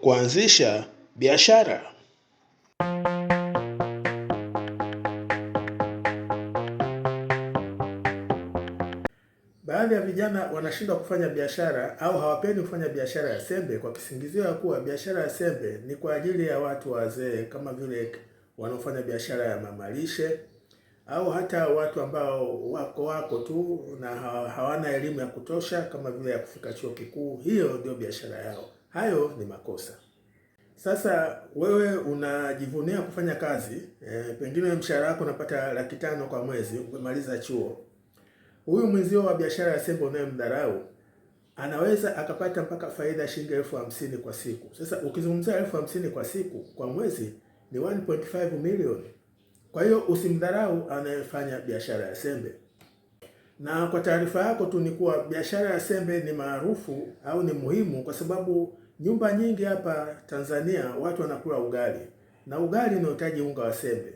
Kuanzisha biashara. Baadhi ya vijana wanashindwa kufanya biashara au hawapendi kufanya biashara ya sembe kwa kisingizio ya kuwa biashara ya sembe ni kwa ajili ya watu wazee, kama vile wanaofanya biashara ya mamalishe au hata watu ambao wako tu na hawana elimu ya kutosha kama vile ya kufika chuo kikuu. Hiyo ndio biashara yao. Hayo ni makosa. Sasa wewe unajivunia kufanya kazi, pengine mshahara wako unapata 500,000 kwa mwezi, umemaliza chuo. Huyu mwenzio wa biashara ya sembe unayemdharau anaweza akapata mpaka faida shilingi 50,000 kwa siku. Sasa ukizungumzia 50,000 kwa siku, kwa mwezi ni 1.5 milioni. Kwa hiyo usimdharau anayefanya biashara ya sembe. Na kwa taarifa yako tu ni kuwa biashara ya sembe ni maarufu au ni muhimu kwa sababu nyumba nyingi hapa Tanzania watu wanakula ugali, na ugali unahitaji unga wa sembe.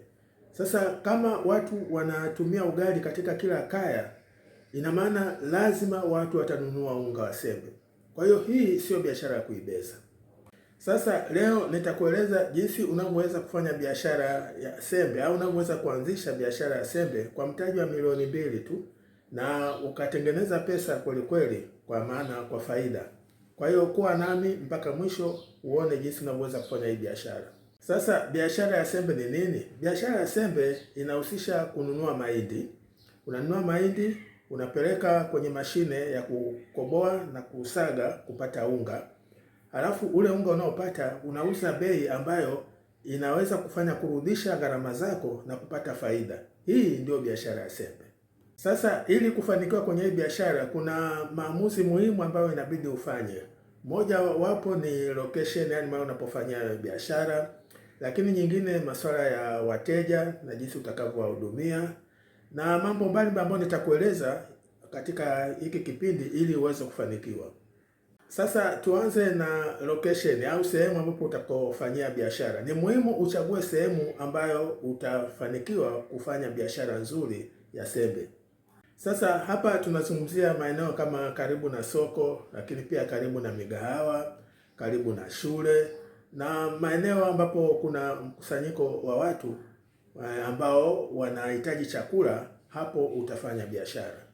Sasa kama watu wanatumia ugali katika kila kaya, ina maana lazima watu watanunua unga wa sembe. Kwa hiyo hii sio biashara ya kuibeza. Sasa leo nitakueleza jinsi unavyoweza kufanya biashara ya sembe au unavyoweza kuanzisha biashara ya sembe kwa mtaji wa milioni 2 tu na ukatengeneza pesa kweli kweli, kwa maana kwa faida. Kwa hiyo kuwa nami mpaka mwisho uone jinsi unavyoweza kufanya hii biashara. Sasa biashara ya sembe ni nini? Biashara ya sembe inahusisha kununua mahindi. Unanunua mahindi, unapeleka kwenye mashine ya kukoboa na kusaga kupata unga. Halafu ule unga unaopata unauza bei ambayo inaweza kufanya kurudisha gharama zako na kupata faida. Hii ndio biashara ya sembe. Sasa ili kufanikiwa kwenye hii biashara kuna maamuzi muhimu ambayo inabidi ufanye. Moja wapo ni location, yani mahali unapofanyia biashara, lakini nyingine masuala ya wateja na jinsi utakavyowahudumia na mambo mbalimbali ambayo nitakueleza katika hiki kipindi ili uweze kufanikiwa. Sasa tuanze na location au sehemu ambapo utakofanyia biashara. Ni muhimu uchague sehemu ambayo utafanikiwa kufanya biashara nzuri ya sembe. Sasa hapa tunazungumzia maeneo kama karibu na soko, lakini pia karibu na migahawa, karibu na shule na maeneo ambapo kuna mkusanyiko wa watu ambao wanahitaji chakula. Hapo utafanya biashara.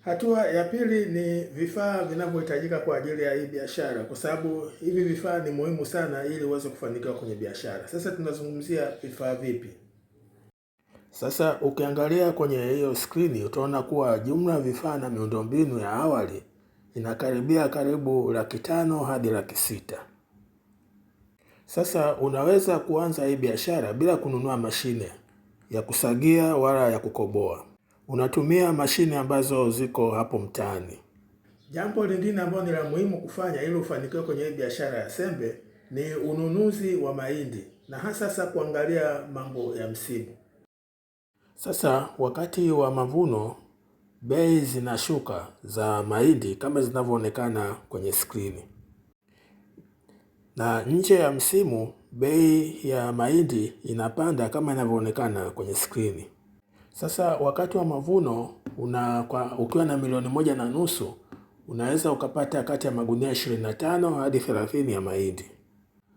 Hatua ya pili ni vifaa vinavyohitajika kwa ajili ya hii biashara, kwa sababu hivi vifaa ni muhimu sana ili uweze kufanikiwa kwenye biashara. Sasa tunazungumzia vifaa vipi? Sasa ukiangalia kwenye hiyo skrini utaona kuwa jumla vifaa na miundombinu ya awali inakaribia karibu 500,000 hadi 600,000. Sasa unaweza kuanza hii biashara bila kununua mashine ya kusagia wala ya kukoboa. Unatumia mashine ambazo ziko hapo mtaani. Jambo lingine ambalo ni la muhimu kufanya ili ufanikiwe kwenye hii biashara ya sembe ni ununuzi wa mahindi, na hasa kuangalia mambo ya msimu. Sasa wakati wa mavuno bei zinashuka za mahindi kama zinavyoonekana kwenye skrini, na nje ya msimu bei ya mahindi inapanda kama inavyoonekana kwenye skrini. Sasa wakati wa mavuno ukiwa na 1.5 milioni unaweza ukapata kati ya magunia 25 hadi 30 ya mahindi.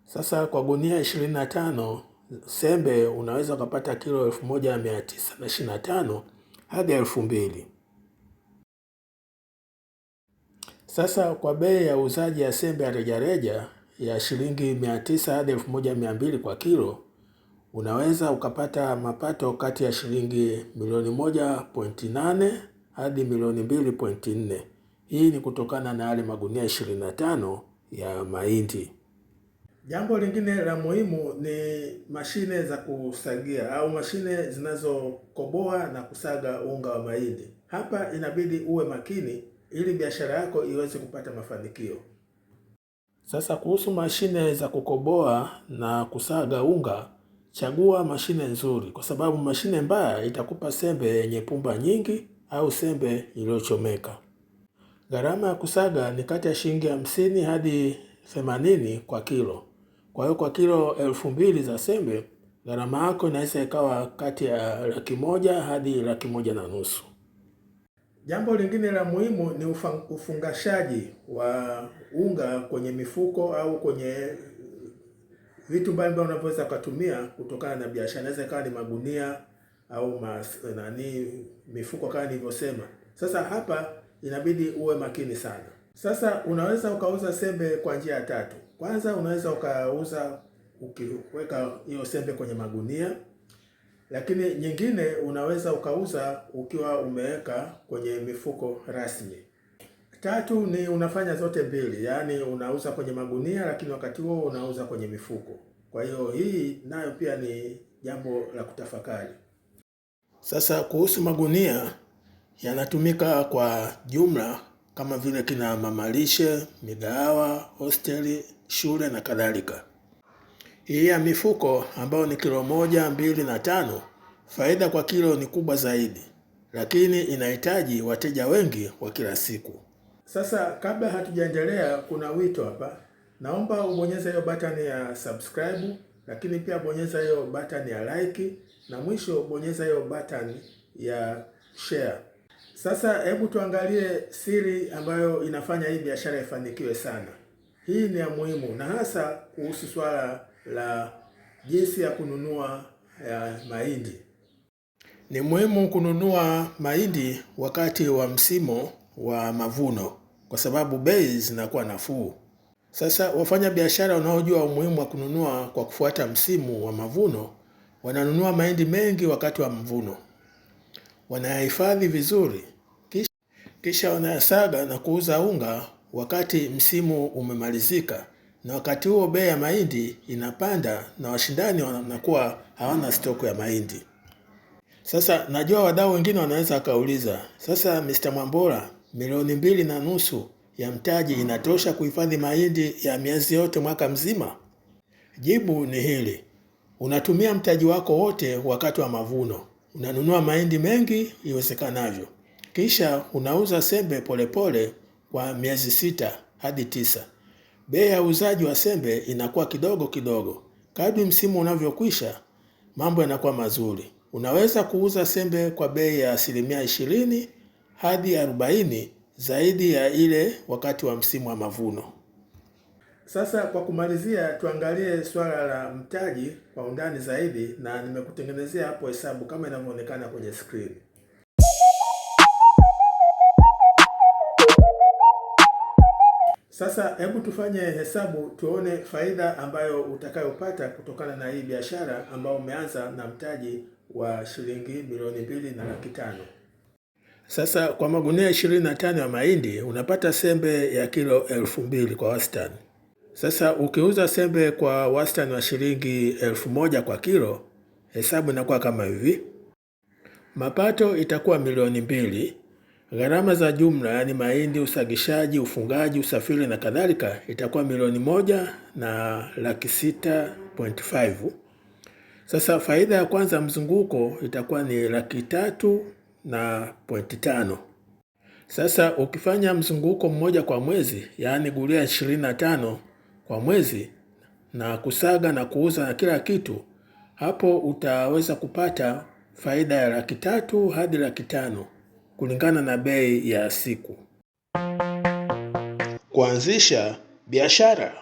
Sasa kwa gunia 25 sembe unaweza ukapata kilo 1,925 hadi 2,000. Sasa kwa bei ya uuzaji ya sembe ya rejareja ya shilingi 900 hadi 1,200 kwa kilo, unaweza ukapata mapato kati ya shilingi 1.8 hadi 2.4. Hii ni kutokana na yale magunia 25 ya mahindi. Jambo lingine la muhimu ni mashine za kusagia au mashine zinazokoboa na kusaga unga wa mahindi. Hapa inabidi uwe makini ili biashara yako iweze kupata mafanikio. Sasa kuhusu mashine za kukoboa na kusaga unga, chagua mashine nzuri, kwa sababu mashine mbaya itakupa sembe yenye pumba nyingi au sembe iliyochomeka. Gharama ya kusaga ni kati ya shilingi 50 hadi 80 kwa kilo. Kwa hiyo kwa kilo 2,000 za sembe, gharama yako inaweza ikawa kati ya 100,000 hadi 1,500,000. Jambo lingine la muhimu ni ufungashaji wa unga kwenye mifuko au kwenye vitu mbalimbali unavyoweza kutumia kutokana na biashara. Inaweza ikawa ni magunia au mifuko kama nilivyosema. Sasa hapa inabidi uwe makini sana. Sasa unaweza ukauza sembe kwa njia tatu. Kwanza unaweza ukauza ukiweka hiyo sembe kwenye magunia, lakini nyingine unaweza ukauza ukiwa umeweka kwenye mifuko rasmi. Tatu ni unafanya zote mbili, yaani unauza kwenye magunia lakini wakati huo unauza kwenye mifuko. Kwa hiyo hii nayo pia ni jambo la kutafakari. Sasa kuhusu magunia, yanatumika kwa jumla kama vile kina mamalishe, migahawa, hosteli, shule na kadhalika. Hii ya mifuko ambayo ni kilo 1, 2 na 5, faida kwa kilo ni kubwa zaidi, lakini inahitaji wateja wengi wa kila siku. Sasa kabla hatujaendelea, kuna wito hapa. Naomba ubonyeze hiyo button ya subscribe, lakini pia bonyeza hiyo button ya like, na mwisho bonyeza hiyo button ya share. Sasa hebu tuangalie siri ambayo inafanya hii biashara ifanikiwe sana. Hii ni ya muhimu, na hasa kuhusu swala la jinsi ya kununua mahindi. Ni muhimu kununua mahindi wakati wa msimu wa mavuno kwa sababu bei zinakuwa nafuu. Sasa wafanya biashara wanaojua umuhimu wa kununua kwa kufuata msimu wa mavuno wananunua mahindi mengi wakati wa mavuno. Wanayahifadhi vizuri, kisha wanayasaga na kuuza unga wakati msimu umemalizika, na wakati huo bei ya mahindi inapanda na washindani wanakuwa hawana stoko ya mahindi. Sasa najua wadau wengine wanaweza wakauliza, sasa Mr. Mwambola, 2.5 milioni ya mtaji inatosha kuhifadhi mahindi ya miezi yote mwaka mzima? Jibu ni hili: unatumia mtaji wako wote wakati wa mavuno. Unanunua mahindi mengi iwezekanavyo, kisha unauza sembe polepole kwa miezi 6 hadi 9. Bei ya uuzaji wa sembe inakuwa kidogo kidogo. Kadri msimu unavyokwisha, mambo yanakuwa mazuri. Unaweza kuuza sembe kwa bei ya 20% hadi 40% zaidi ya ile wakati wa msimu wa mavuno. Sasa kwa kumalizia, tuangalie swala la mtaji kwa undani zaidi, na nimekutengenezea hapo hesabu kama inavyoonekana kwenye screen. Sasa hebu tufanye hesabu tuone faida ambayo utakayopata kutokana na hii biashara ambayo umeanza na mtaji wa shilingi 2.5 milioni. Sasa kwa magunia 25 ya mahindi unapata sembe ya kilo 2,000 kwa wastani. Sasa ukiuza sembe kwa wastani wa shilingi 1,000 kwa kilo, hesabu inakuwa kama hivi. Mapato itakuwa 2 milioni. Gharama za jumla, yani mahindi, usagishaji, ufungaji, usafiri na kadhalika, itakuwa 1,105,500. Sasa faida ya kwanza mzunguko itakuwa ni 305,500. Sasa ukifanya mzunguko mmoja kwa mwezi, yani gunia 25 kwa mwezi, na kusaga na kuuza na kila kitu, hapo utaweza kupata faida ya 300,000 hadi 500,000 kulingana na bei ya siku. Kuanzisha biashara.